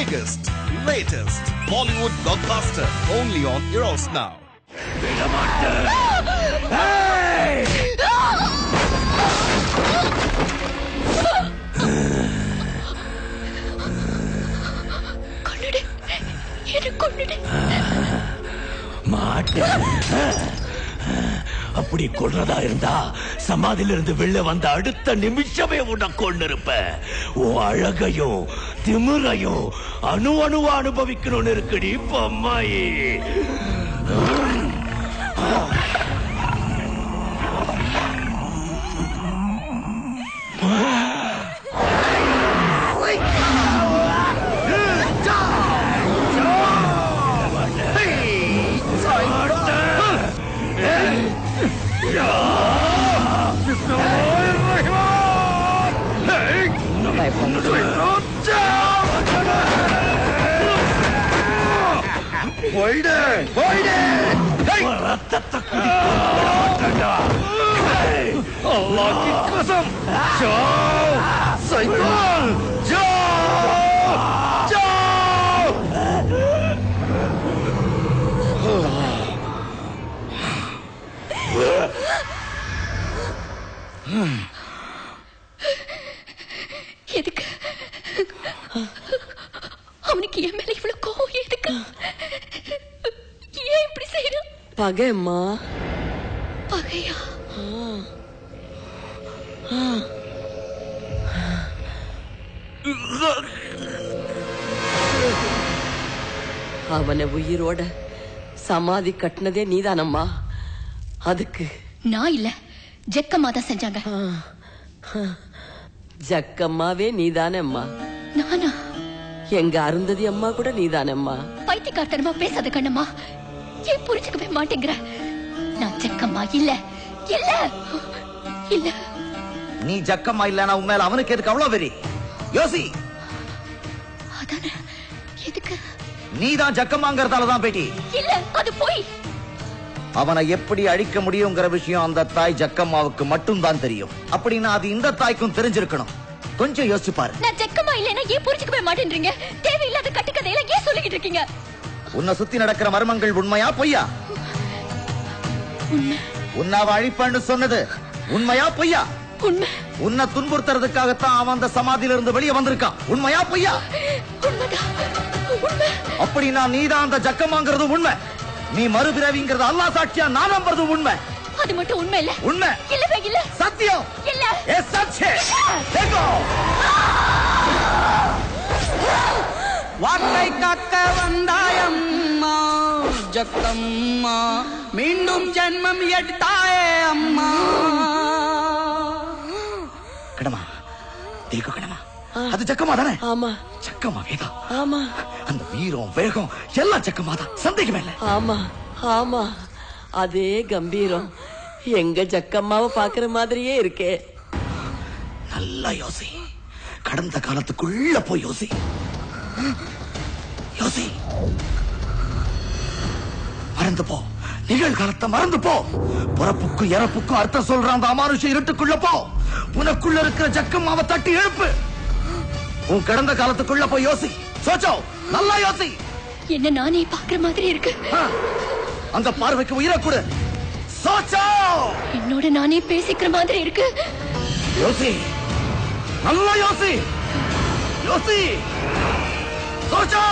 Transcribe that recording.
biggest, latest Bollywood blockbuster only on Eros Now. அப்படி கொள்றதா இருந்தா சமாதியிலிருந்து வெளில வந்த அடுத்த நிமிஷமே உன்னை கொண்டிருப்ப. உன் அழகையும் திமிரையும் அணுவா அனுபவிக்கணும்னு இருக்குடி பொம்மாயி. अल्लाह की कसम, जाओ शैतान, जाओ जाओ। எதுக்கு அவனுக்கு என் மேல இவ்வளவு கோவம்? எதுக்கு? ஏன் இப்படி செய்யறான்? பகையம்மா. பகையா? அவனை உயிரோட சமாதி கட்டினதே நீதானம்மா. அதுக்கு நான் இல்ல, ஜக்கம்மா தான் செஞ்சாங்க. ஜக்கம்மாவே நீதானம்மா. நானா? எங்க அருந்ததி அம்மா கூட நீதானம்மா. பைத்தியக்காரத்தனமா பேசாத கண்ணம்மா. ஏன் புரிஞ்சுக்கவே மாட்டேங்கிற? நான் ஜக்கம்மா இல்ல இல்ல இல்ல. நீ ஜக்கம்மா இல்லனா உண்மையில அவனுக்கு எதுக்கு அவ்வளவு வெறி? யோசி. அதானே. எதுக்கு? நீதான் ஜக்கம்மாங்கறதால தான் பேட்டி. இல்ல, அது போய். அவனை எப்படி அழிக்க முடியுங்கிற விஷயம் அந்த தாய் ஜக்கம்மாவுக்கு மட்டும் தான் தெரியும். அப்படின்னா அது இந்த தாய்க்கும் தெரிஞ்சிருக்கணும். கொஞ்சம் யோசிச்சு பாரு. நான் ஜக்கம்மா இல்லனா ஏன் புரிஞ்சுக்கவே மாட்டேன்றீங்க? தேவையில்லாத கட்டுக்கதையெல்லாம் ஏன் சொல்லிக்கிட்டு இருக்கீங்க? உன்னை சுத்தி நடக்கிற மர்மங்கள் உண்மையா பொய்யா? உண்மை. உன்னை அழிப்பான்னு சொன்னது உண்மையா பொய்யா? உண்மை. உன்னை துன்புறுத்துறதுக்காகத்தான் அவன் அந்த சமாதியில இருந்து வெளியே வந்திருக்கான். உண்மையா பொய்யா? அப்படின்னா நீதான் அந்த ஜக்கம்மாங்கிறது உண்மை. நீ மறுபிறவிங்கிறது அல்லாஹ் சாட்சியா நான் நம்புறது உண்மை. அது மட்டும் உண்மை இல்ல. உண்மை. இல்லவே இல்ல. சத்தியம். இல்ல. ஏ சச்சே. தேகோ. வாக்கை காக்க வந்தாயம்மா ஜக்கம்மா, மீண்டும் ஜென்மம் எடுத்தாயே அம்மா. கடமா தேகோ கடமா. அது ஜக்கம்மா தானே? ஆமா. ஜக்கம்மா வேதா. ஆமா. அந்த வீரம் வேகம் எல்லாம் ஜக்கம்மா தான், சந்தேகமே இல்ல. ஆமா ஆமா, அதே கம்பீரம் எங்க ஜக்கம்மாவை பாக்குற மாதிரியே இருக்கே. நல்லா யோசி. கடந்த காலத்துக்குள்ள போய் யோசி. யோசி. மறந்து போ. நிகழ்காலத்தை மறந்து போ. பிறப்புக்கும் இறப்புக்கும் அர்த்தம் சொல்ற அந்த அமானுஷ இருட்டுக்குள்ள போ. உனக்குள்ள இருக்கிற ஜக்கம்மாவை தட்டி எழுப்பு. உன் கடந்த காலத்துக்குள்ள போய் யோசி. சோச்சோ, நல்லா யோசி. என்ன நானே பாக்குற மாதிரி இருக்கு. அந்த பார்வைக்கு உயிரை கொடு. சோச்சோ, என்னோட நானே பேசிக்கிற மாதிரி இருக்கு. யோசி. நல்லா யோசி. யோசி. சோச்சோ.